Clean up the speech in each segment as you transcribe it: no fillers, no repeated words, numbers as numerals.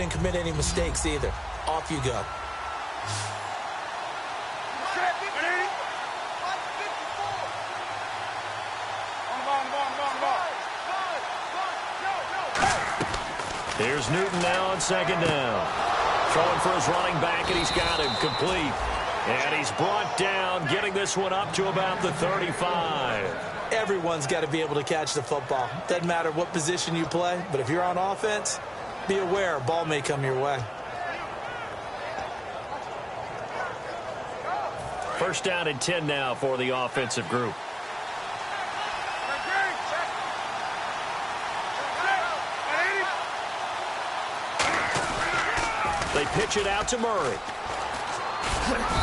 didn't commit any mistakes either. Off you go. Here's Newton now on second down. Throwing for his running back, and he's got him complete. And he's brought down, getting this one up to about the 35. Everyone's got to be able to catch the football. Doesn't matter what position you play, but if you're on offense, be aware a ball may come your way. First down and 10 now for the offensive group. They pitch it out to Murray.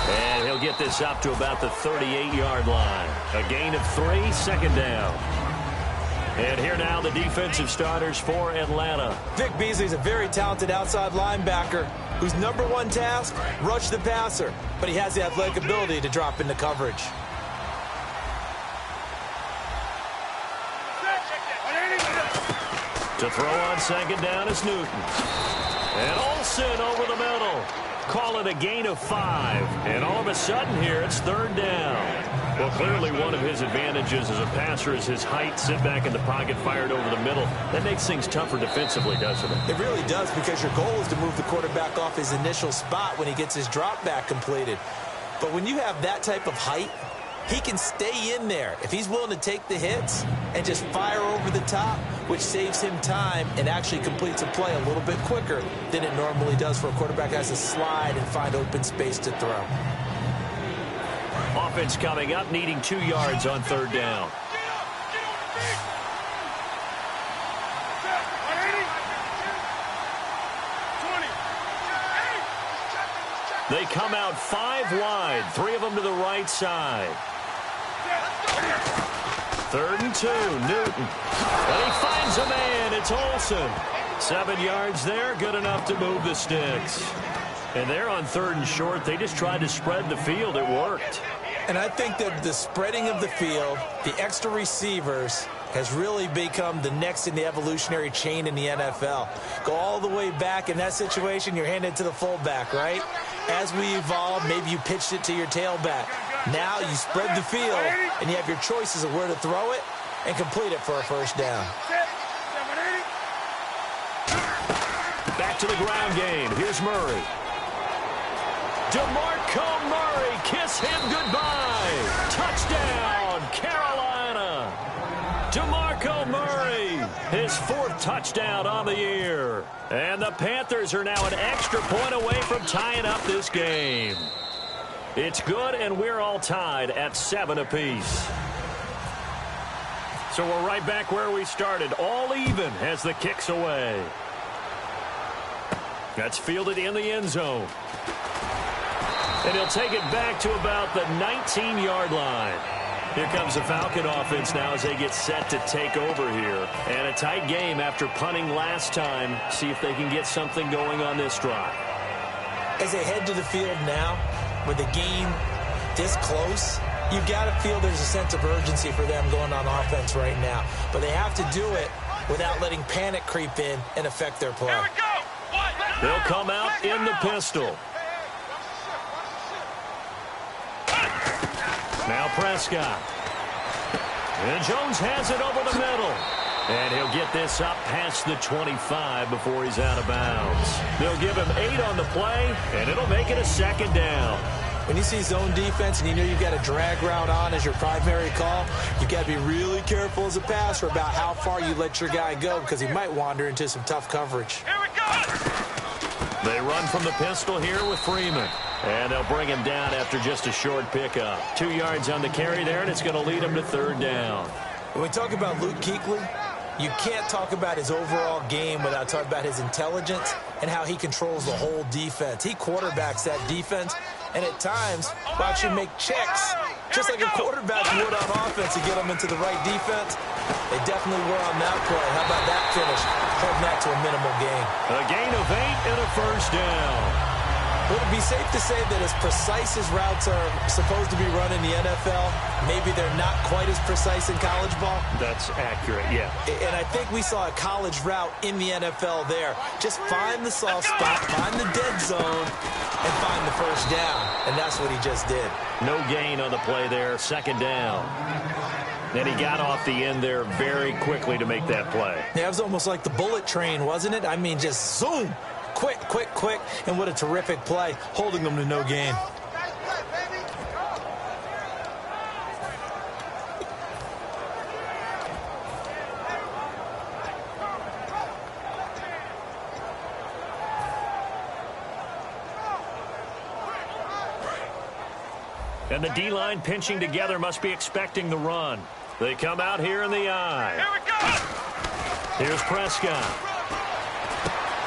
And he'll get this up to about the 38-yard line. A gain of 3, second down. And here now the defensive starters for Atlanta. Vic Beasley's a very talented outside linebacker whose number one task, rush the passer. But he has the athletic ability to drop into coverage. To throw on second down is Newton. And Olsen over the middle. Call it a gain of 5. And all of a sudden here, it's third down. Well, clearly one of his advantages as a passer is his height. Sit back in the pocket, fired over the middle. That makes things tougher defensively, doesn't it? It really does, because your goal is to move the quarterback off his initial spot when he gets his drop back completed. But when you have that type of height, he can stay in there if he's willing to take the hits and just fire over the top, which saves him time and actually completes a play a little bit quicker than it normally does for a quarterback who has to slide and find open space to throw. Offense coming up, needing 2 yards on third down. They come out 5 wide, 3 of them to the right side. Third and 2, Newton. And he finds a man. It's Olsen. 7 yards there, good enough to move the sticks. And they're on third and short. They just tried to spread the field. It worked. And I think that the spreading of the field, the extra receivers, has really become the next in the evolutionary chain in the NFL. Go all the way back in that situation, you're handed to the fullback, right? As we evolve, maybe you pitched it to your tailback. Now you spread the field, and you have your choices of where to throw it and complete it for a first down. Back to the ground game. Here's Murray. DeMarco Murray, kiss him goodbye. Touchdown, Carolina. DeMarco Murray, his 4th touchdown on the year. And the Panthers are now an extra point away from tying up this game. It's good, and we're all tied at 7 apiece. So we're right back where we started, all even as the kick's away. That's fielded in the end zone. And he'll take it back to about the 19-yard line. Here comes the Falcon offense now as they get set to take over here. And a tight game after punting last time. See if they can get something going on this drive. As they head to the field now, with the game this close, you've got to feel there's a sense of urgency for them going on offense right now. But they have to do it without letting panic creep in and affect their play. They'll come out in the pistol. Now Prescott. And Jones has it over the middle. And he'll get this up past the 25 before he's out of bounds. They'll give him 8 on the play, and it'll make it a second down. When you see zone defense and you know you've got a drag route on as your primary call, you've got to be really careful as a passer about how far you let your guy go, because he might wander into some tough coverage. Here we go! They run from the pistol here with Freeman. And they'll bring him down after just a short pickup. 2 yards on the carry there, and it's going to lead him to third down. When we talk about Luke Kuechly, you can't talk about his overall game without talking about his intelligence and how he controls the whole defense. He quarterbacks that defense, and at times, watch him make checks, just like a quarterback would on offense to get them into the right defense. They definitely were on that play. How about that finish? Holding that to a minimal gain. A gain of 8 and a first down. Would it be safe to say that as precise as routes are supposed to be run in the NFL, maybe they're not quite as precise in college ball? That's accurate, yeah. And I think we saw a college route in the NFL there. Just find the soft spot, find the dead zone, and find the first down. And that's what he just did. No gain on the play there, second down. And he got off the end there very quickly to make that play. Yeah, it was almost like the bullet train, wasn't it? I mean, just zoom. Quick, quick, quick, and what a terrific play, holding them to no gain. And the D-line pinching together must be expecting the run. They come out here in the eye. Here we go! Here's Prescott.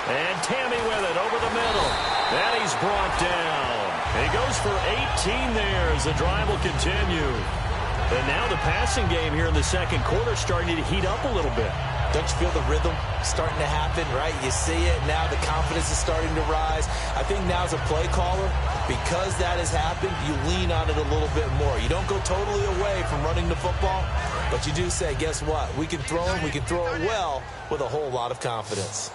And Tammy with it over the middle. And he's brought down. He goes for 18 there as the drive will continue. And now the passing game here in the second quarter starting to heat up a little bit. Don't you feel the rhythm starting to happen, right? You see it. Now the confidence is starting to rise. I think now as a play caller, because that has happened, you lean on it a little bit more. You don't go totally away from running the football, but you do say, guess what? We can throw it. We can throw it well with a whole lot of confidence.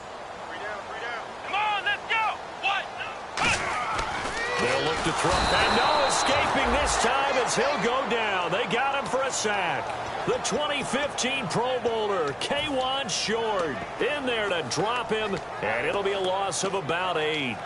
They'll look to throw. And no escaping this time as he'll go down. They got him for a sack. The 2015 Pro Bowler, K'Wan Short, in there to drop him. And it'll be a loss of about 8.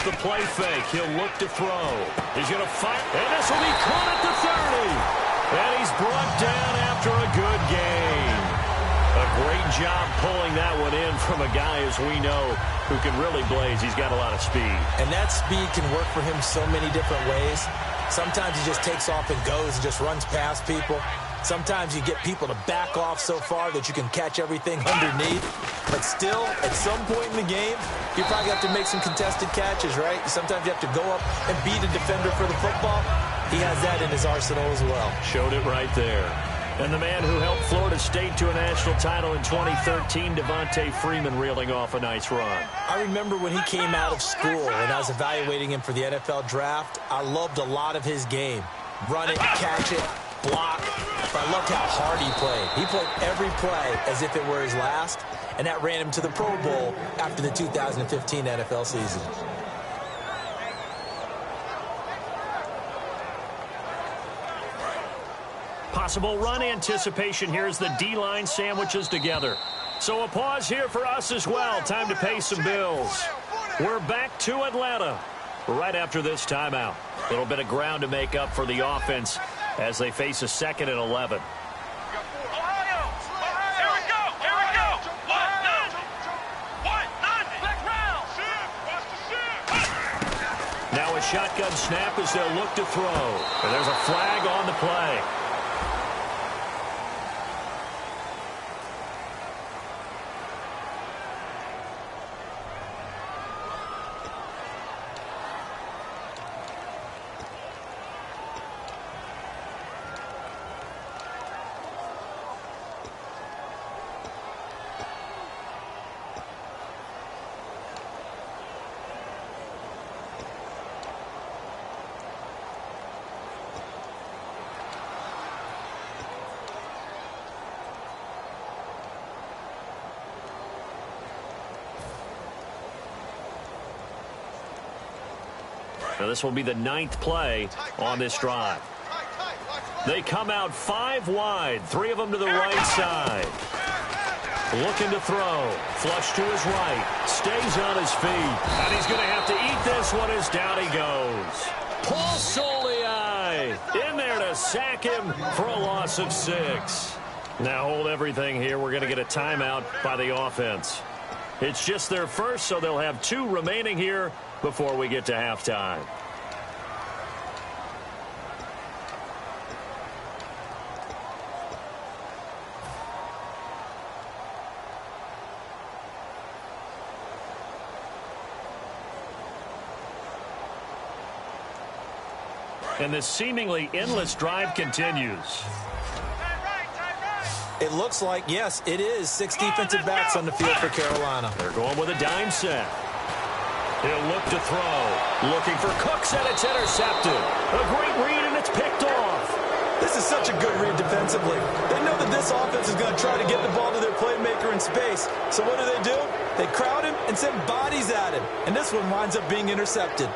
The play fake. He'll look to throw. He's going to fire. And this will be caught at the 30. And he's brought down after a good gain. A great job pulling that one in from a guy, as we know, who can really blaze. He's got a lot of speed. And that speed can work for him so many different ways. Sometimes he just takes off and goes and just runs past people. Sometimes you get people to back off so far that you can catch everything underneath. But still, at some point in the game, you probably have to make some contested catches, right? Sometimes you have to go up and beat a defender for the football. He has that in his arsenal as well. Showed it right there. And the man who helped Florida State to a national title in 2013, Devontae Freeman, reeling off a nice run. I remember when he came out of school and I was evaluating him for the NFL draft. I loved a lot of his game. Run it, catch it, block. But I loved how hard he played. He played every play as if it were his last, and that ran him to the Pro Bowl after the 2015 NFL season. Possible run anticipation here as the D-line sandwiches together. So a pause here for us as well. Time to pay some bills. We're back to Atlanta right after this timeout. A little bit of ground to make up for the offense as they face a 2nd and 11. Now a shotgun snap as they'll look to throw. And there's a flag on the play. Now this will be the 9th play on this drive. They come out 5 wide, 3 of them to the right side. Looking to throw. Flush to his right. Stays on his feet. And he's going to have to eat this one as down he goes. Paul Soliai in there to sack him for a loss of 6. Now hold everything here. We're going to get a timeout by the offense. It's just their first, so they'll have 2 remaining here before we get to halftime. And this seemingly endless drive continues. It looks like, yes, it is 6 defensive backs on the field for Carolina. They're going with a dime set. He'll look to throw. Looking for Cooks, and it's intercepted. A great read, and it's picked off. This is such a good read defensively. They know that this offense is going to try to get the ball to their playmaker in space. So what do? They crowd him and send bodies at him. And this one winds up being intercepted.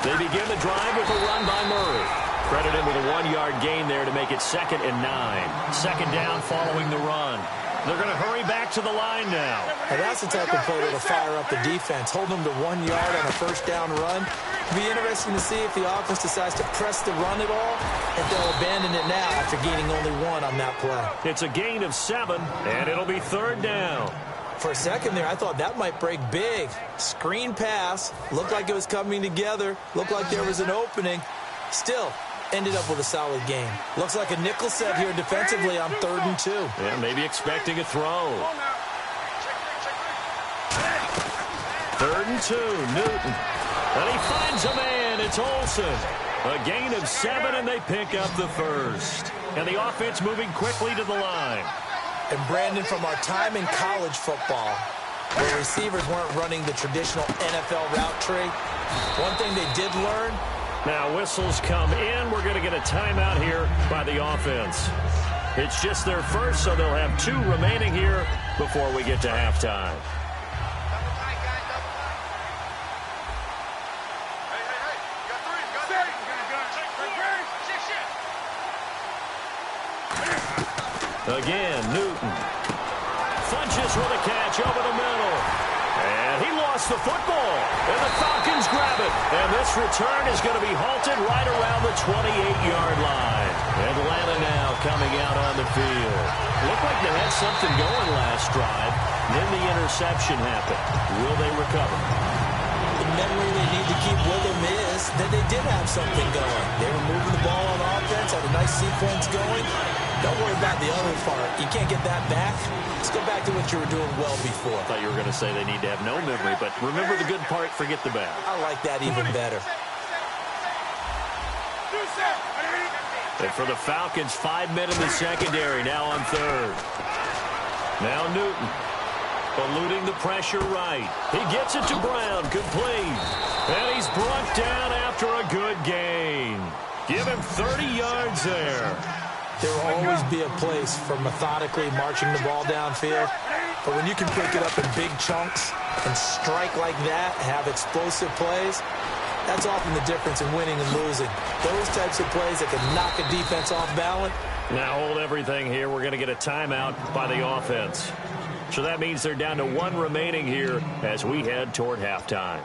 They begin the drive with a run by Murray. Credited with a 1-yard gain there to make it 2nd and 9. Second down following the run. They're going to hurry back to the line now. And that's the type of play that'll fire up the defense. Hold them to 1 yard on a first down run. It'll be interesting to see if the offense decides to press the run at all, if they'll abandon it now after gaining only 1 on that play. It's a gain of 7, and it'll be 3rd down. For a second there, I thought that might break big. Screen pass. Looked like it was coming together. Looked like there was an opening. Still, ended up with a solid game. Looks like a nickel set here defensively on 3rd and 2. Yeah, maybe expecting a throw. 3rd and 2, Newton. And he finds a man. It's Olsen. A gain of 7, and they pick up the first. And the offense moving quickly to the line. And Brandon, from our time in college football, where receivers weren't running the traditional NFL route tree, one thing they did learn. Now whistles come in. We're going to get a timeout here by the offense. It's just their first, so they'll have 2 remaining here before we get to halftime. Again, Newton. Funches with a catch over the middle. And he lost the football. And the Falcons grab it. And this return is going to be halted right around the 28-yard line. Atlanta now coming out on the field. Looked like they had something going last drive. Then the interception happened. Will they recover? The memory they need to keep with them is that they did have something going. They were moving the ball on offense, had a nice sequence going. Don't worry about the other part. You can't get that back. Let's go back to what you were doing well before. I thought you were going to say they need to have no memory, but remember the good part, forget the bad. I like that even better. And for the Falcons, 5 men in the secondary, now on 3rd. Now Newton. Eluding the pressure right. He gets it to Brown, complete. And he's brought down after a good gain. Give him 30 yards there. There will always be a place for methodically marching the ball downfield. But when you can break it up in big chunks and strike like that, have explosive plays, that's often the difference in winning and losing. Those types of plays that can knock a defense off balance. Now hold everything here. We're going to get a timeout by the offense. So that means they're down to 1 remaining here as we head toward halftime.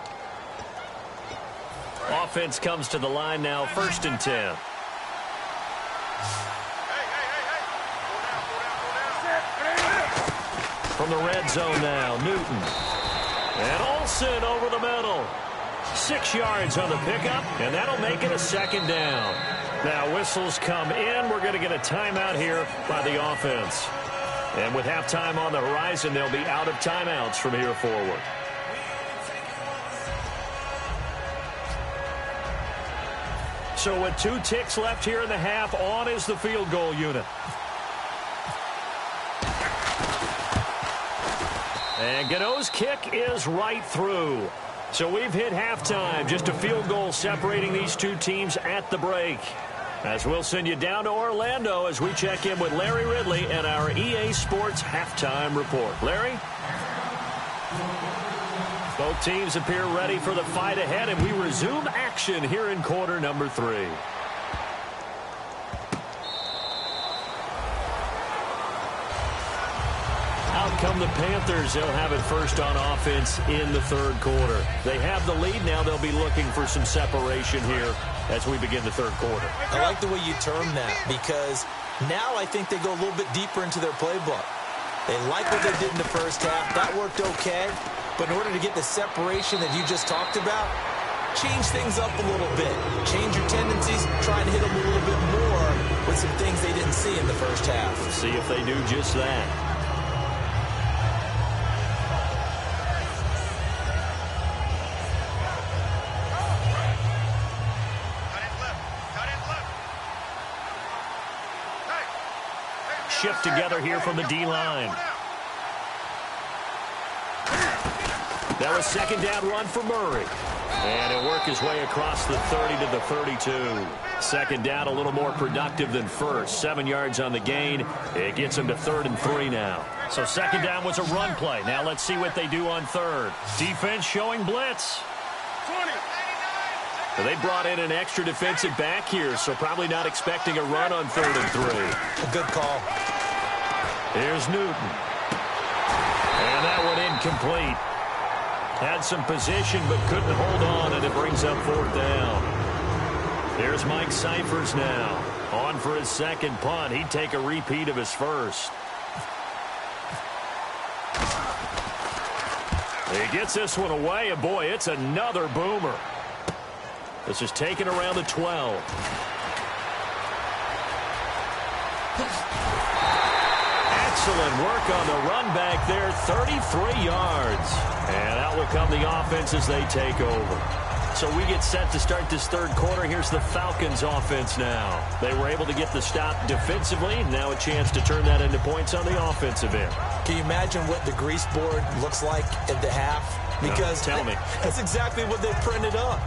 Offense comes to the line now, 1st and 10. From the red zone now, Newton. And Olsen over the middle. 6 yards on the pickup, and that'll make it a 2nd down. Now whistles come in. We're going to get a timeout here by the offense. And with halftime on the horizon, they'll be out of timeouts from here forward. So with 2 ticks left here in the half, on is the field goal unit. And Gano's kick is right through. So we've hit halftime. Just a field goal separating these 2 teams at the break. As we'll send you down to Orlando as we check in with Larry Ridley and our EA Sports Halftime Report. Larry? Both teams appear ready for the fight ahead, and we resume action here in quarter number 3. Out come the Panthers. They'll have it first on offense in the 3rd quarter. They have the lead. Now they'll be looking for some separation here as we begin the 3rd quarter. I like the way you term that, because now I think they go a little bit deeper into their playbook. They like what they did in the first half. That worked okay. But in order to get the separation that you just talked about, change things up a little bit. Change your tendencies, try and hit them a little bit more with some things they didn't see in the first half. See if they do just that. Shift together here from the D-line. That was second down run for Murray. And he'll work his way across the 30 to the 32. Second down a little more productive than first. 7 yards on the gain. It gets him to 3rd and 3 now. So second down was a run play. Now let's see what they do on third. Defense showing blitz. Well, they brought in an extra defensive back here, so probably not expecting a run on 3rd and 3. A good call. Here's Newton. And that one incomplete. Had some position but couldn't hold on, and it brings up 4th down. Here's Mike Cyphers now. On for his second punt. He'd take a repeat of his first. He gets this one away, and boy, it's another boomer. This is taken around the 12. Excellent work on the run back there, 33 yards. And out will come the offense as they take over. So we get set to start this third quarter. Here's the Falcons offense now. They were able to get the stop defensively. Now a chance to turn that into points on the offensive end. Can you imagine what the grease board looks like at the half? Because no, tell me. That's exactly what they printed up.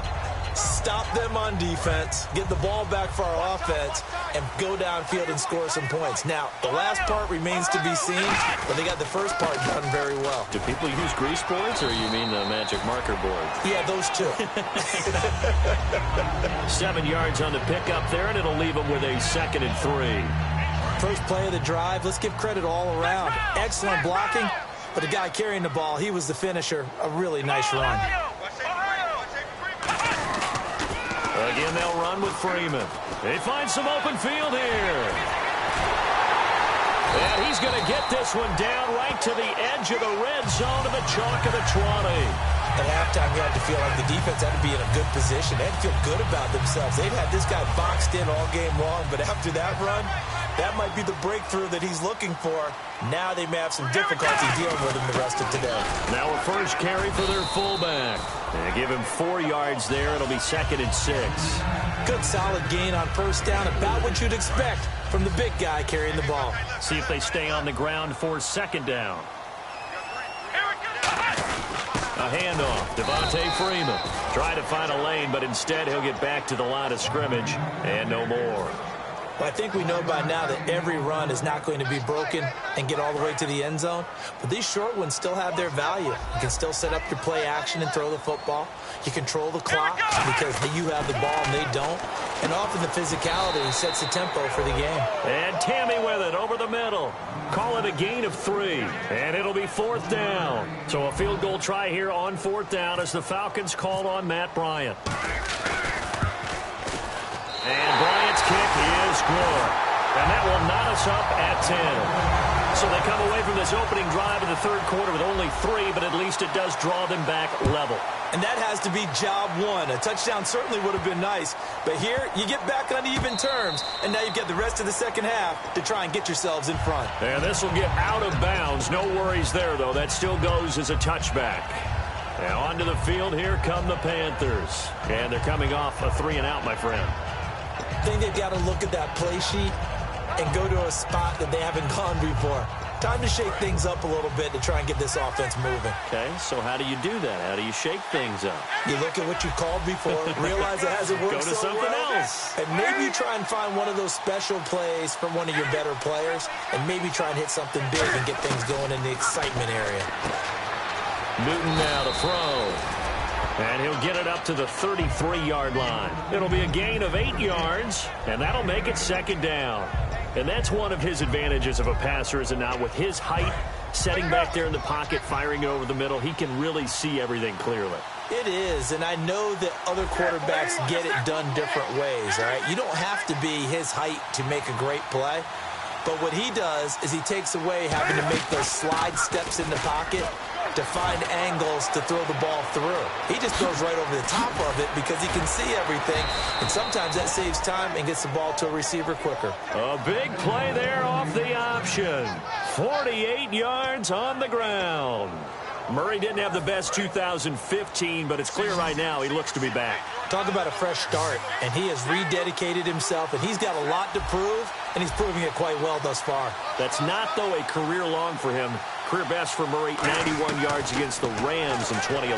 Stop them on defense, get the ball back for our offense, and go downfield and score some points. Now, the last part remains to be seen, but they got the first part done very well. Do people use grease boards, or you mean the magic marker board? Yeah, those two. 7 yards on the pickup there, and it'll leave them with a 2nd and 3. First play of the drive, let's give credit all around. Excellent blocking, but the guy carrying the ball, he was the finisher. A really nice run. Again, they'll run with Freeman. They find some open field here. And he's going to get this one down right to the edge of the red zone to the chalk of the 20. At halftime, you had to feel like the defense had to be in a good position. They had to feel good about themselves. They've had this guy boxed in all game long, but after that run, that might be the breakthrough that he's looking for. Now they may have some difficulty dealing with him the rest of today. Now a first carry for their fullback. They give him 4 yards there. It'll be 2nd and 6. Good solid gain on first down, about what you'd expect from the big guy carrying the ball. See if they stay on the ground for second down. A handoff. Devontae Freeman. Try to find a lane, but instead he'll get back to the line of scrimmage and no more. Well, I think we know by now that every run is not going to be broken and get all the way to the end zone. But these short ones still have their value. You can still set up your play action and throw the football. You control the clock because you have the ball and they don't. And often the physicality sets the tempo for the game. And Tammy with it over the middle. Call it a gain of 3. And it'll be 4th down. So a field goal try here on 4th down as the Falcons call on Matt Bryant. And Bryant's kick is good. And that will knot us up at 10. So they come away from this opening drive in the third quarter with only 3, but at least it does draw them back level. And that has to be job one. A touchdown certainly would have been nice. But here, you get back on even terms. And now you've got the rest of the second half to try and get yourselves in front. And this will get out of bounds. No worries there, though. That still goes as a touchback. Now onto the field. Here come the Panthers. And they're coming off a 3-and-out, my friend. I think they've got to look at that play sheet and go to a spot that they haven't gone before. Time to shake things up a little bit to try and get this offense moving. Okay, so how do you do that? How do you shake things up? You look at what you called before, realize it hasn't worked Go to so something well, else. and maybe try and find one of those special plays from one of your better players, and maybe try and hit something big and get things going in the excitement area. Newton now to throw. And he'll get it up to the 33-yard line. It'll be a gain of 8 yards, and that'll make it second down. And that's one of his advantages of a passer, is it not? With his height, setting back there in the pocket, firing over the middle, he can really see everything clearly. It is, and I know that other quarterbacks get it done different ways, all right? You don't have to be his height to make a great play. But what he does is he takes away having to make those slide steps in the pocket to find angles to throw the ball through. He just goes right over the top of it because he can see everything, and sometimes that saves time and gets the ball to a receiver quicker. A big play there off the option. 48 yards on the ground. Murray didn't have the best 2015, but it's clear right now he looks to be back. Talk about a fresh start, and he has rededicated himself, and he's got a lot to prove, and he's proving it quite well thus far. That's not, though, a career long for him. Career best for Murray, 91 yards against the Rams in 2011.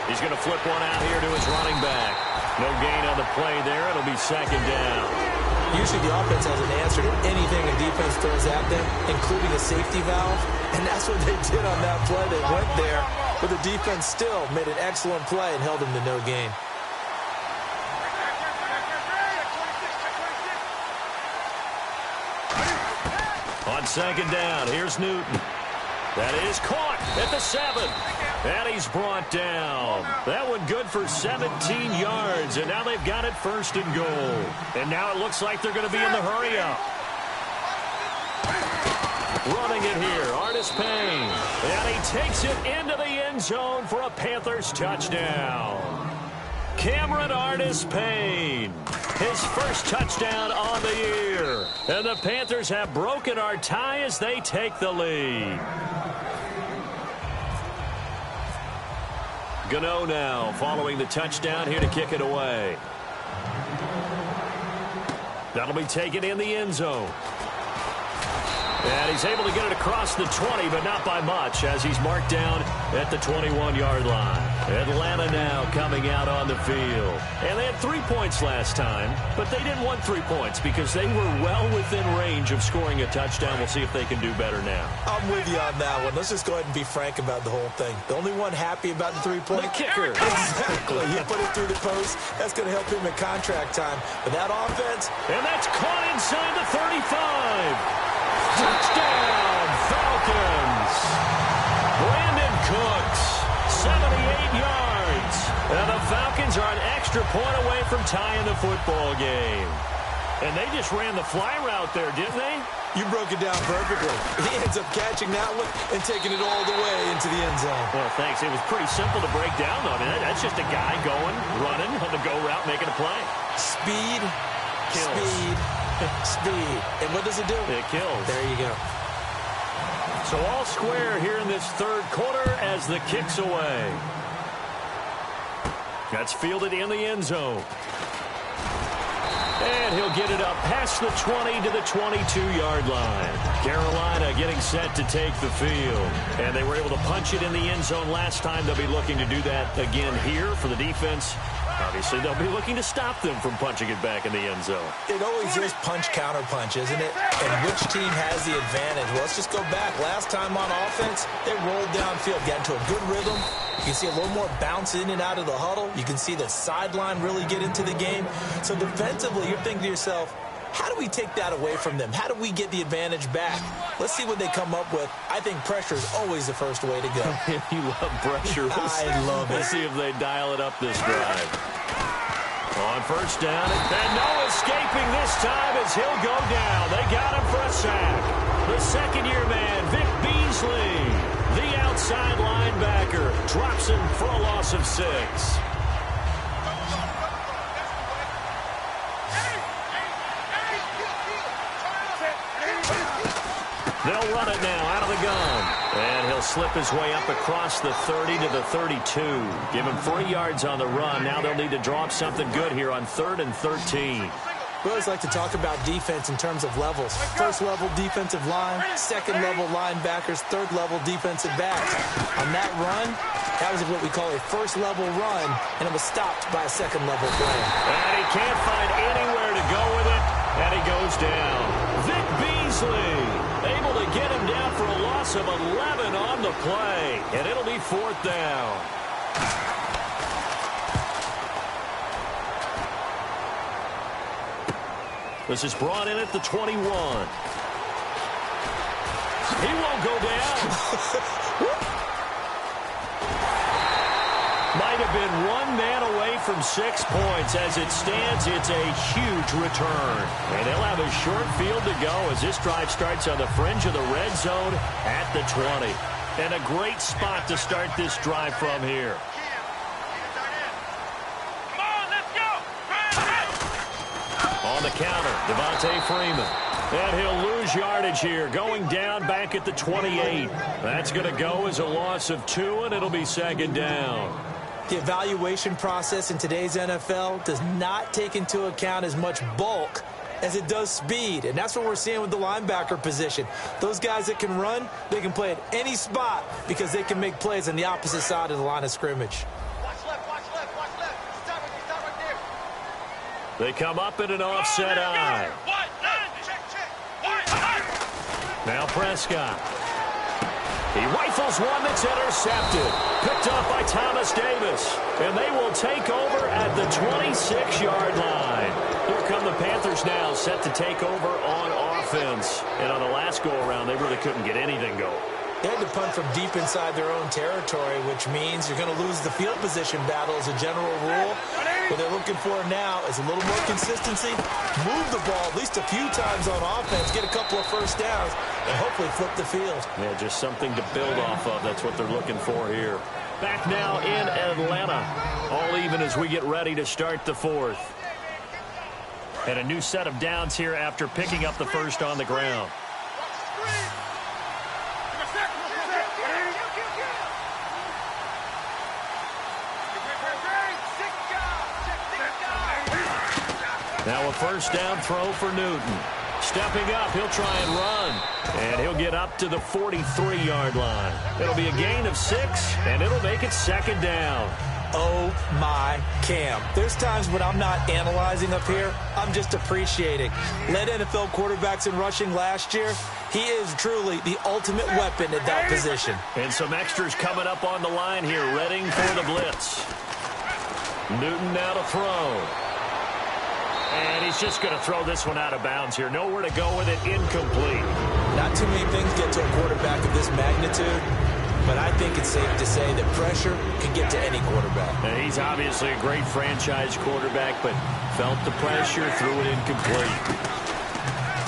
He's going to flip one out here to his running back. No gain on the play there. It'll be second down. Usually the offense has an answer to anything a defense throws at them, including a safety valve, and that's what they did on that play. They went there, but the defense still made an excellent play and held them to no gain. On second down, here's Newton. That is caught at the 7. And he's brought down. That one good for 17 yards, and now they've got it first and goal. And now it looks like they're going to be in the hurry-up. Running it here, Artis Payne. And he takes it into the end zone for a Panthers touchdown. Cameron Artis Payne, his first touchdown on the year. And the Panthers have broken our tie as they take the lead. Gano now following the touchdown here to kick it away. That'll be taken in the end zone. And he's able to get it across the 20, but not by much, as he's marked down at the 21-yard line. Atlanta now coming out on the field. And they had 3 points last time, but they didn't want 3 points because they were well within range of scoring a touchdown. We'll see if they can do better now. I'm with you on that one. Let's just go ahead and be frank about the whole thing. The only one happy about the 3-point? The kicker. Exactly. He put it through the post. That's going to help him in contract time. But that offense... And that's caught inside the 35. Touchdown, Falcons. Brandon Cooks, 78 yards. And the Falcons are an extra point away from tying the football game. And they just ran the fly route there, didn't they? You broke it down perfectly. He ends up catching that one and taking it all the way into the end zone. Well, thanks. It was pretty simple to break down, though. I mean, that's just a guy going, running on the go route, making a play. Speed, kills. Speed. Speed. And what does it do? It kills. There you go. So all square here in this third quarter as the kick's away. That's fielded in the end zone. And he'll get it up past the 20 to the 22-yard line. Carolina getting set to take the field. And they were able to punch it in the end zone last time. They'll be looking to do that again here for the defense. Obviously, they'll be looking to stop them from punching it back in the end zone. It always is punch-counter-punch, isn't it? And which team has the advantage? Well, let's just go back. Last time on offense, they rolled downfield, got into a good rhythm. You can see a little more bounce in and out of the huddle. You can see the sideline really get into the game. So defensively, you're thinking to yourself, how do we take that away from them? How do we get the advantage back? Let's see what they come up with. I think pressure is always the first way to go. You love pressure. I love it. We'll see if they dial it up this drive. On first down, and no escaping this time as he'll go down. They got him for a sack. The second-year man, Vic Beasley, the outside linebacker, drops him for a loss of 6. They'll run it now out of the gun. And he'll slip his way up across the 30 to the 32. Give him 3 yards on the run. Now they'll need to draw up something good here on 3rd and 13. We always like to talk about defense in terms of levels. First-level defensive line, second-level linebackers, third-level defensive backs. On that run, that was what we call a first-level run, and it was stopped by a second-level play. And he can't find anywhere to go with it, and he goes down. Vic Beasley able to get him down for a loss of 11 on the play, and it'll be 4th down. This is brought in at the 21. He won't go down. Might have been one man away from 6 points. As it stands, it's a huge return. And they'll have a short field to go as this drive starts on the fringe of the red zone at the 20. And a great spot to start this drive from here. On the counter, Devontae Freeman. And he'll lose yardage here, going down back at the 28. That's going to go as a loss of 2, and it'll be 2nd down. The evaluation process in today's NFL does not take into account as much bulk as it does speed, and that's what we're seeing with the linebacker position. Those guys that can run, they can play at any spot because they can make plays on the opposite side of the line of scrimmage. Watch left, watch left, watch left. Stop right there. They come up in an offset eye. Now Prescott. He rifles one that's intercepted. Picked up by Thomas Davis. And they will take over at the 26-yard line. Here come the Panthers now, set to take over on offense. And on the last go-around, they really couldn't get anything going. They had to punt from deep inside their own territory, which means you're going to lose the field position battle as a general rule. What they're looking for now is a little more consistency, move the ball at least a few times on offense, get a couple of first downs, and hopefully flip the field. Yeah, just something to build off of. That's what they're looking for here. Back now in Atlanta, all even as we get ready to start the 4th. And a new set of downs here after picking up the first on the ground. Now a first down throw for Newton. Stepping up, he'll try and run. And he'll get up to the 43-yard line. It'll be a gain of 6, and it'll make it 2nd down. Oh, my Cam. There's times when I'm not analyzing up here. I'm just appreciating. Led NFL quarterbacks in rushing last year. He is truly the ultimate weapon at that position. And some extras coming up on the line here, readying for the blitz. Newton now to throw. And he's just going to throw this one out of bounds here. Nowhere to go with it, incomplete. Not too many things get to a quarterback of this magnitude, but I think it's safe to say that pressure can get to any quarterback. And he's obviously a great franchise quarterback, but felt the pressure, threw it incomplete.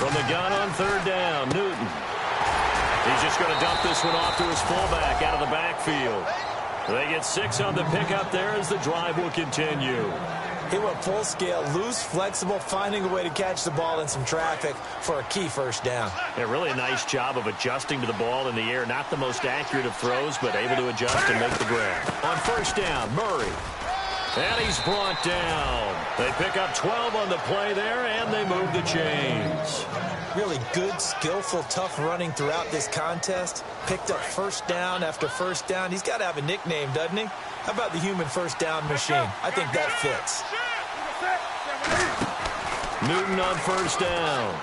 From the gun on 3rd down, Newton. He's just going to dump this one off to his fullback out of the backfield. They get 6 on the pickup there as the drive will continue. He went full scale, loose, flexible, finding a way to catch the ball in some traffic for a key first down. Yeah, really a nice job of adjusting to the ball in the air. Not the most accurate of throws, but able to adjust and make the grab. On 1st down, Murray. And he's brought down. They pick up 12 on the play there, and they move the chains. Really good, skillful, tough running throughout this contest. Picked up first down after first down. He's got to have a nickname, doesn't he? How about the human first down machine? I think that fits. Newton on 1st down.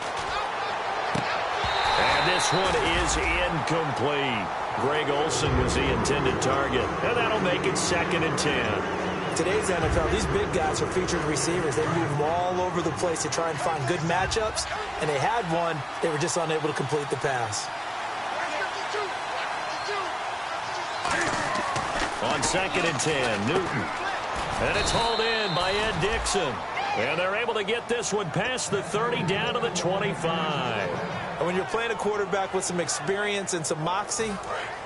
And this one is incomplete. Greg Olsen was the intended target. And that'll make it 2nd and 10. Today's NFL, these big guys are featured receivers. They move them all over the place to try and find good matchups. And they had one. They were just unable to complete the pass. On 2nd and 10, Newton. And it's hauled in by Ed Dixon. And they're able to get this one past the 30 down to the 25. And when you're playing a quarterback with some experience and some moxie,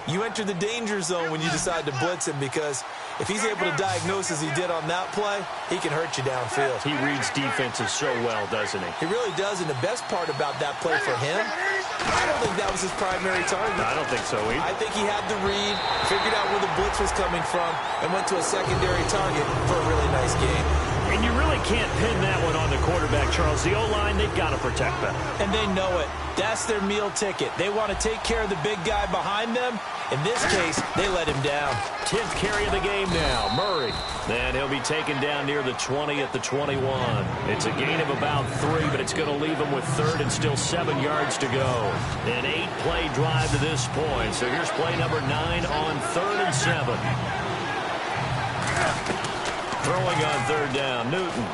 you enter the danger zone when you decide to blitz him, because if he's able to diagnose as he did on that play, he can hurt you downfield. He reads defenses so well, doesn't he? He really does, and the best part about that play for him, I don't think that was his primary target. I don't think so either. I think he had the read, figured out where the blitz was coming from, and went to a secondary target for a really nice game. And you really can't pin that one on the quarterback, Charles. The O-line, they've got to protect better. And they know it. That's their meal ticket. They want to take care of the big guy behind them. In this case, they let him down. 10th carry of the game now, Murray. And he'll be taken down near the 20 at the 21. It's a gain of about 3, but it's going to leave him with 3rd and still 7 yards to go. An 8-play drive to this point. So here's play number 9 on 3rd and 7. Throwing on 3rd down, Newton.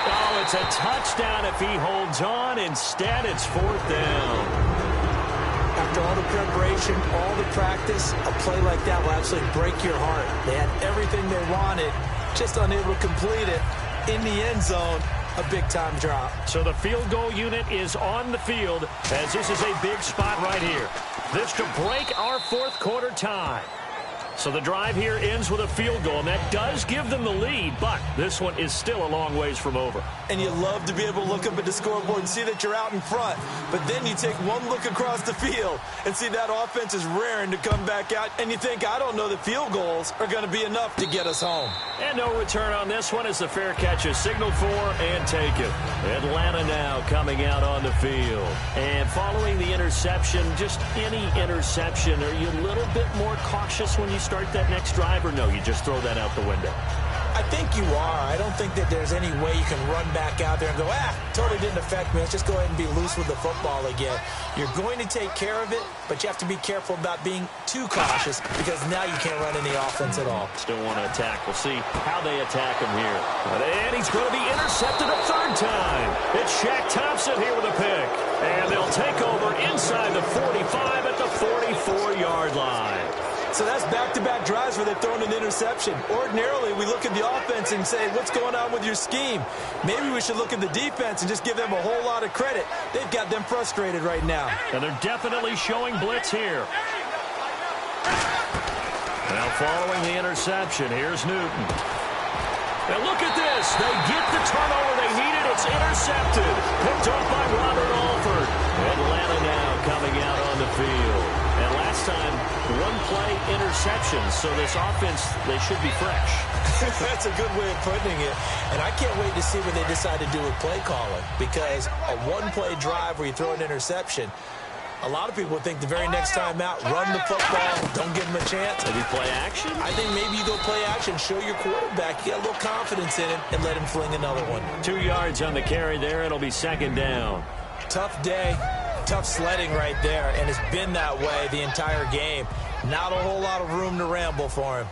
Oh, it's a touchdown if he holds on. Instead, it's 4th down. After all the preparation, all the practice, a play like that will absolutely break your heart. They had everything they wanted, just unable to complete it. In the end zone, a big-time drop. So the field goal unit is on the field as this is a big spot right here. This to break our fourth quarter tie. So the drive here ends with a field goal, and that does give them the lead, but this one is still a long ways from over. And you love to be able to look up at the scoreboard and see that you're out in front, but then you take one look across the field and see that offense is raring to come back out, and you think, I don't know that field goals are going to be enough to get us home. And no return on this one as the fair catch is signaled for and taken. Atlanta now coming out on the field. And following the interception, just any interception, are you a little bit more cautious when you start that next drive, or no, you just throw that out the window? I think you are. I don't think that there's any way you can run back out there and go, totally didn't affect me. Let's just go ahead and be loose with the football again. You're going to take care of it, but you have to be careful about being too cautious because now you can't run any offense at all. Still want to attack. We'll see how they attack him here. And he's going to be intercepted a third time. It's Shaq Thompson here with a pick. And they'll take over inside the 45 at the 44-yard line. So that's back-to-back drives where they've thrown an interception. Ordinarily, we look at the offense and say, what's going on with your scheme? Maybe we should look at the defense and just give them a whole lot of credit. They've got them frustrated right now. And they're definitely showing blitz here. Now following the interception, here's Newton. Now look at this. They get the turnover they needed. It's intercepted. Picked off by Robert Alford. Atlanta now coming out on the field. And last time, one-play interceptions. So this offense, they should be fresh. That's a good way of putting it. And I can't wait to see what they decide to do with play calling. Because a one-play drive where you throw an interception, a lot of people think the very next time out, run the football, don't give them a chance. Maybe play action? I think maybe you go play action, show your quarterback, get a little confidence in him, and let him fling another one. 2 yards on the carry there. It'll be second down. Tough day, tough sledding right there, and it's been that way the entire game. Not a whole lot of room to ramble for him.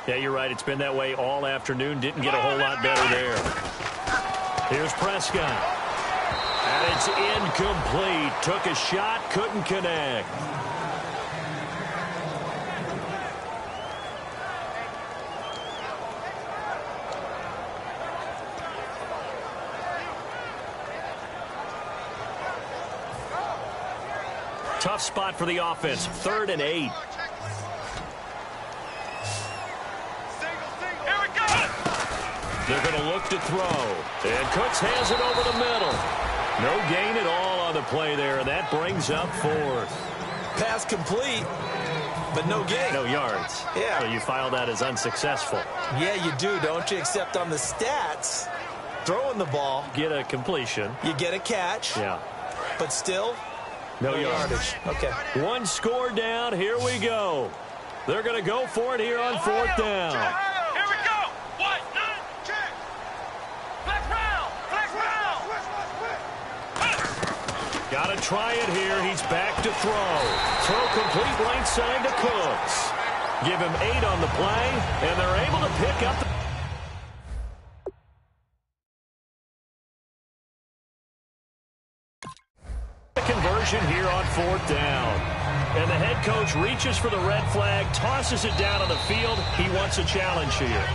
Yeah, you're right. It's been that way all afternoon. Didn't get a whole lot better there. Here's Prescott. And it's incomplete. Took a shot, couldn't connect. Tough spot for the offense. 3rd and 8. They're going to look to throw. And Cooks has it over the middle. No gain at all on the play there, and that brings up 4th. Pass complete, but no gain. No yards. Yeah. So you file that as unsuccessful. Yeah, you do, don't you? Except on the stats, throwing the ball. Get a completion. You get a catch. Yeah. But still, no yardage. Okay. One score down. Here we go. They're going to go for it here on 4th down. Got to try it here. He's back to throw. Throw complete right side to Cooks. Give him 8 on the play, and they're able to pick up the conversion here on 4th down. And the head coach reaches for the red flag, tosses it down on the field. He wants a challenge here.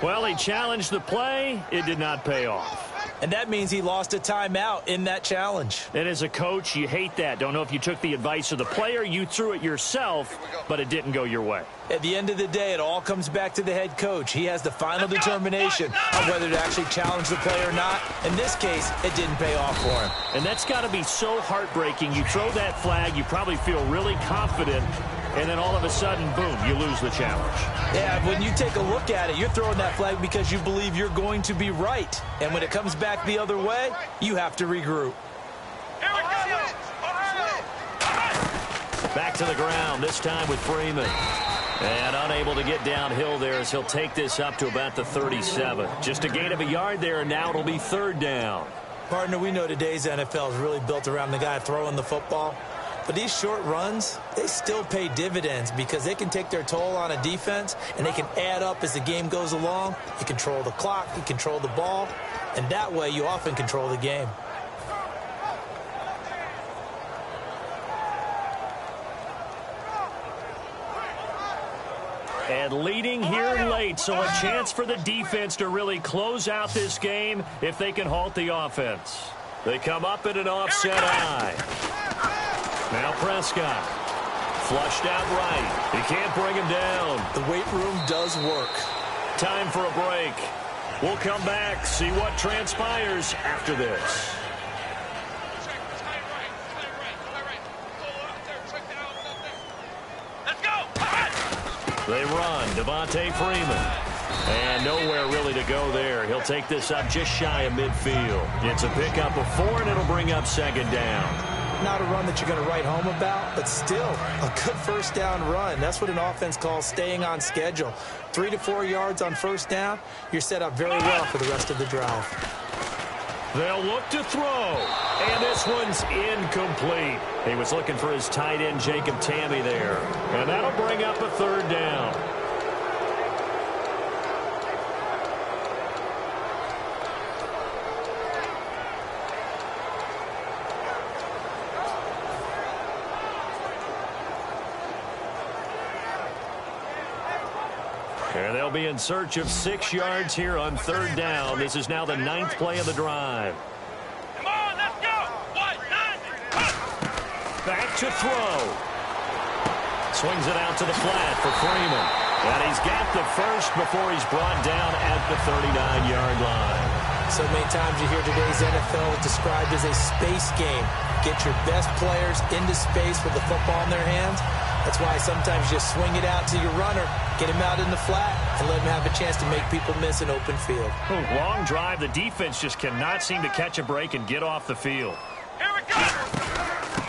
Well, he challenged the play. It did not pay off. And that means he lost a timeout in that challenge. And as a coach, you hate that. Don't know if you took the advice of the player, you threw it yourself, but it didn't go your way. At the end of the day, it all comes back to the head coach. He has the final determination of whether to actually challenge the play or not. In this case, it didn't pay off for him. And that's got to be so heartbreaking. You throw that flag, you probably feel really confident, and then all of a sudden, boom, you lose the challenge. Yeah, when you take a look at it, you're throwing that flag because you believe you're going to be right. And when it comes back the other way, you have to regroup. Back to the ground, this time with Freeman. And unable to get downhill there as he'll take this up to about the 37. Just a gain of a yard there, and now it'll be 3rd down. Partner, we know today's NFL is really built around the guy throwing the football. But these short runs, they still pay dividends because they can take their toll on a defense, and they can add up as the game goes along. You control the clock, you control the ball, and that way you often control the game. And leading here late, so a chance for the defense to really close out this game if they can halt the offense. They come up in an offset eye. Now Prescott. Flushed out right. He can't bring him down. The weight room does work. Time for a break. We'll come back, see what transpires after this. They run. Devontae Freeman. And nowhere really to go there. He'll take this up just shy of midfield. It's a pickup of 4, and it'll bring up second down. Not a run that you're going to write home about, but still a good first down run. That's what an offense calls staying on schedule. 3 to 4 yards on first down, you're set up very well for the rest of the drive. They'll look to throw, and this one's incomplete. He was looking for his tight end, Jacob Tamme, there. And that'll bring up a third down. And they'll be in search of 6 yards here on third down. This is now the 9th play of the drive. Come on, let's go. 1, 9, Back to throw. Swings it out to the flat for Freeman. And he's got the first before he's brought down at the 39-yard line. So many times you hear today's NFL described as a space game. Get your best players into space with the football in their hands. That's why sometimes you just swing it out to your runner, get him out in the flat, and let him have a chance to make people miss an open field. Long drive. The defense just cannot seem to catch a break and get off the field. here we go.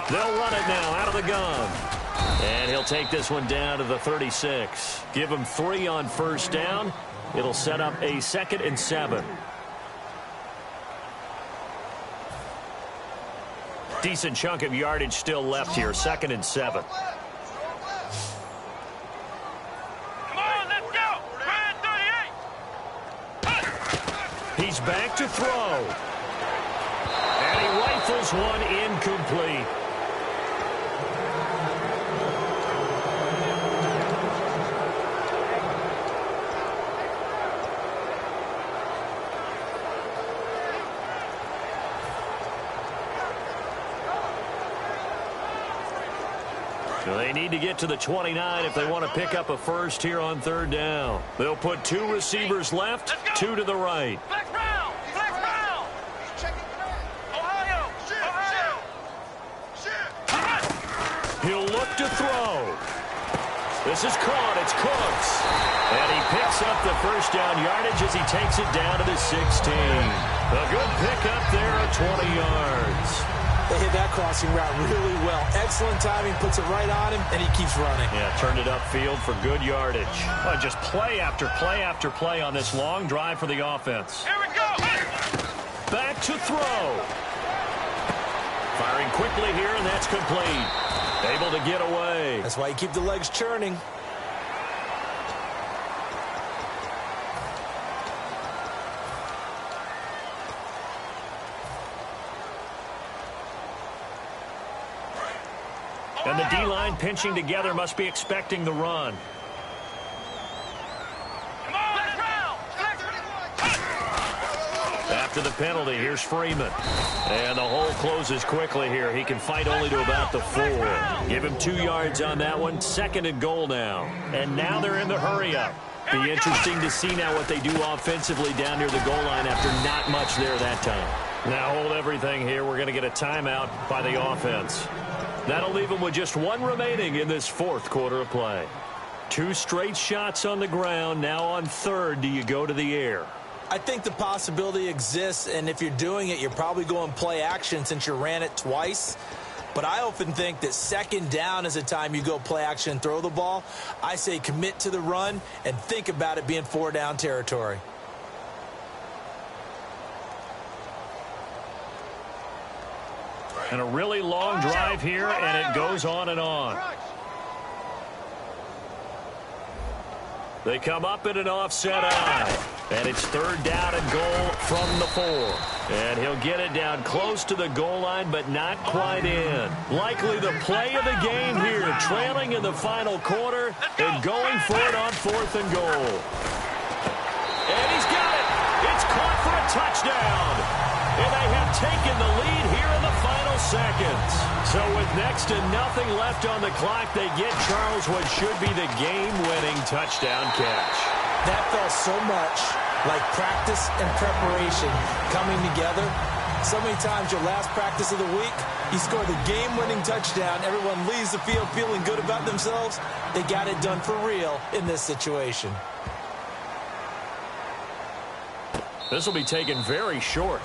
They'll run it now out of the gun. And he'll take this one down to the 36. Give him 3 on first down. It'll set up a 2nd and 7. Decent chunk of yardage still left here. 2nd and 7. He's back to throw. And he rifles one incomplete. So they need to get to the 29 if they want to pick up a first here on third down. They'll put 2 receivers left, 2 to the right. Flex round. Flex round. Ohio. Shoot. He'll look to throw. This is caught. It's Cooks. And he picks up the first down yardage as he takes it down to the 16. A good pickup there at 20 yards. They hit that crossing route really well. Excellent timing, puts it right on him, and he keeps running. Yeah, turned it upfield for good yardage. Oh, just play after play after play on this long drive for the offense. Here we go. Back to throw. Firing quickly here, and that's complete. Able to get away. That's why you keep the legs churning. And the D-line pinching together must be expecting the run. Come on, let's round. After the penalty, here's Freeman. And the hole closes quickly here. He can fight only to about the 4. Give him 2 yards on that one. 2nd and goal now. And now they're in the hurry-up. Be interesting to see now what they do offensively down near the goal line after not much there that time. Now hold everything here. We're going to get a timeout by the offense. That'll leave them with just 1 remaining in this 4th quarter of play. 2 straight shots on the ground. Now on 3rd, do you go to the air? I think the possibility exists, and if you're doing it, you're probably going play action since you ran it twice. But I often think that 2nd down is a time you go play action and throw the ball. I say commit to the run and think about it being 4 down territory. And a really long drive here, and it goes on and on. They come up in an offset eye. And it's 3rd down and goal from the 4. And he'll get it down close to the goal line, but not quite in. Likely the play of the game here, trailing in the final quarter and going for it on 4th and goal. And he's got it. It's caught for a touchdown. And they have taken the lead here in the final seconds. So with next to nothing left on the clock, they get Charles what should be the game-winning touchdown catch. That felt so much like practice and preparation coming together. So many times your last practice of the week, you score the game-winning touchdown. Everyone leaves the field feeling good about themselves. They got it done for real in this situation. This will be taken very short.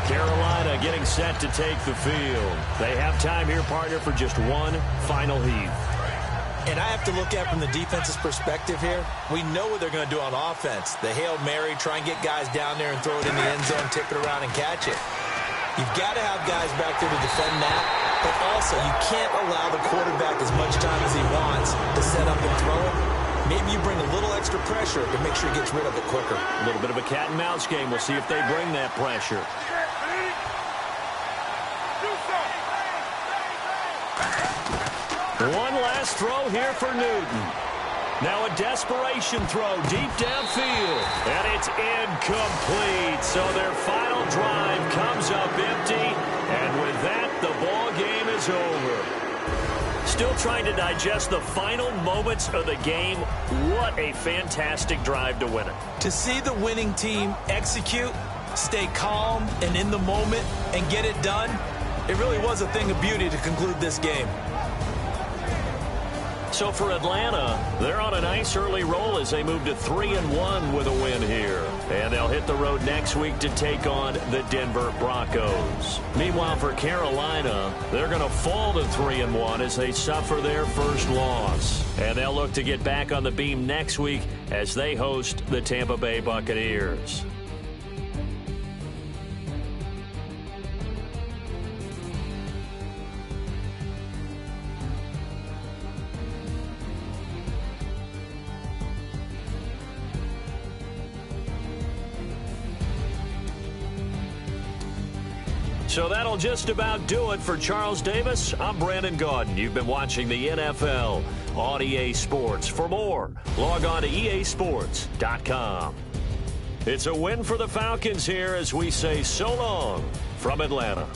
Carolina getting set to take the field. They have time here, partner, for just one final heave. And I have to look at it from the defense's perspective here. We know what they're going to do on offense. The Hail Mary, try and get guys down there and throw it in the end zone, tip it around and catch it. You've got to have guys back there to defend that, but also you can't allow the quarterback as much time as he wants to set up and throw it. Maybe you bring a little extra pressure to make sure he gets rid of it quicker. A little bit of a cat and mouse game. We'll see if they bring that pressure. One last throw here for Newton. Now a desperation throw deep downfield. And it's incomplete. So their final drive comes up empty. And with that, the ball game is over. Still trying to digest the final moments of the game. What a fantastic drive to win it. To see the winning team execute, stay calm and in the moment, and get it done, it really was a thing of beauty to conclude this game. So for Atlanta, they're on a nice early roll as they move to 3-1 with a win here. And they'll hit the road next week to take on the Denver Broncos. Meanwhile, for Carolina, they're going to fall to 3-1 as they suffer their first loss. And they'll look to get back on the beam next week as they host the Tampa Bay Buccaneers. So that'll just about do it for Charles Davis. I'm Brandon Gaudin. You've been watching the NFL on EA Sports. For more, log on to easports.com. It's a win for the Falcons here as we say so long from Atlanta.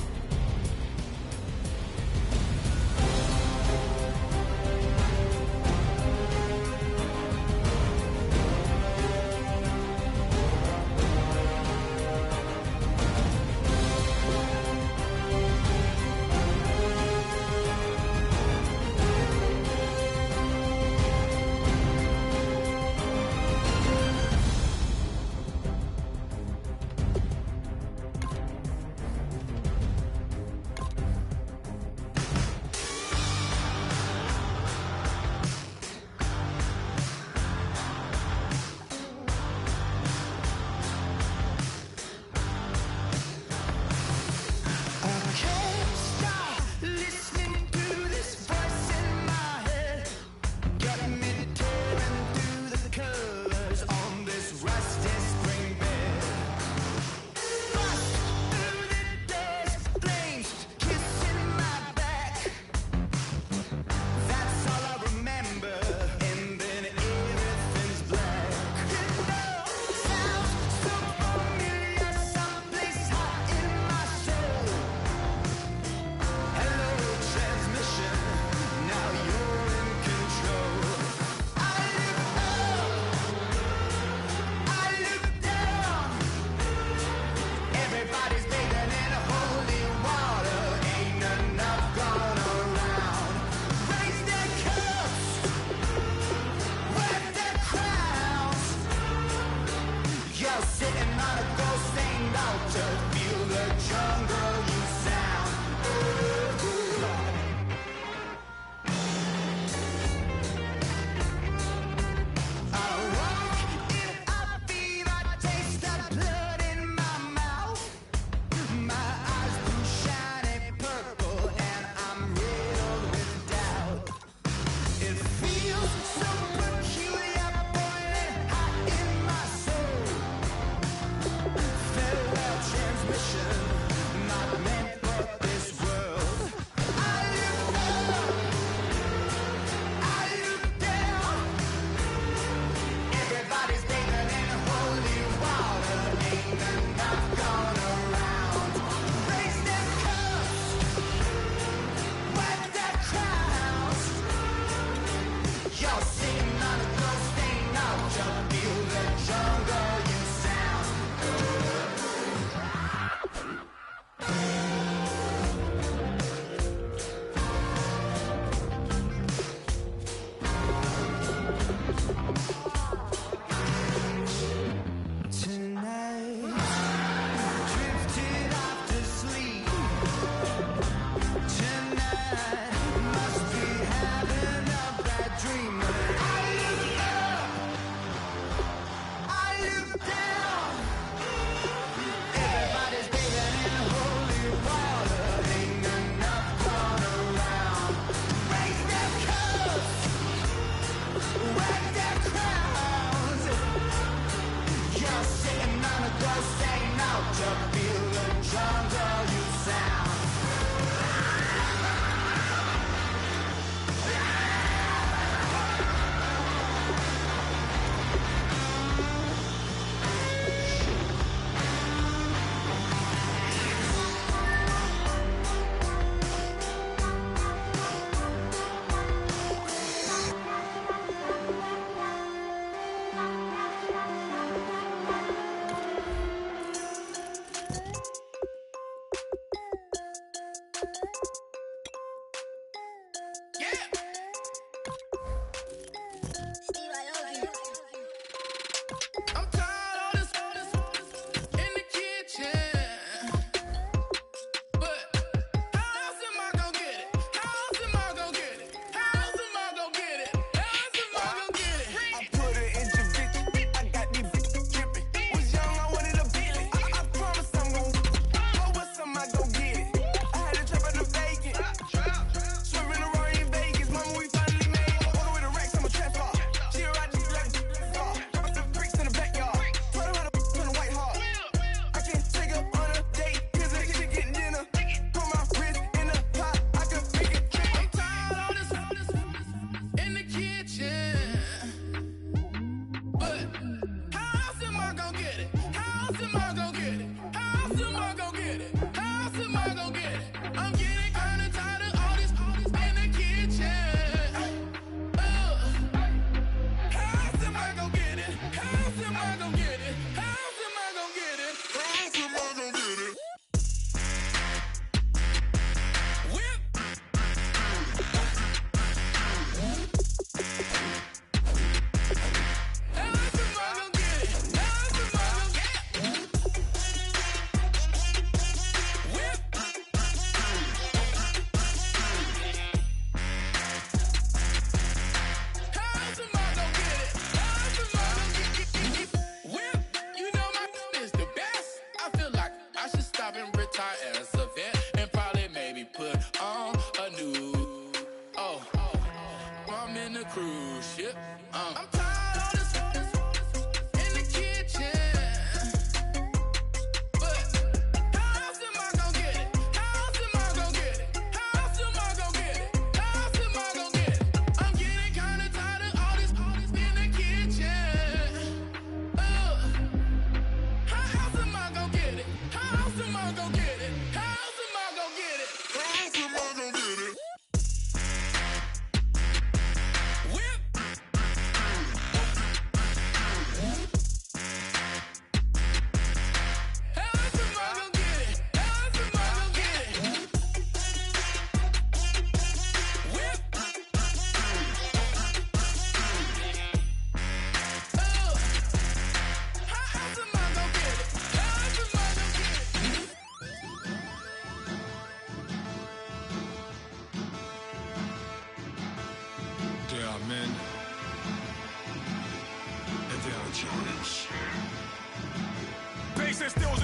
Since there was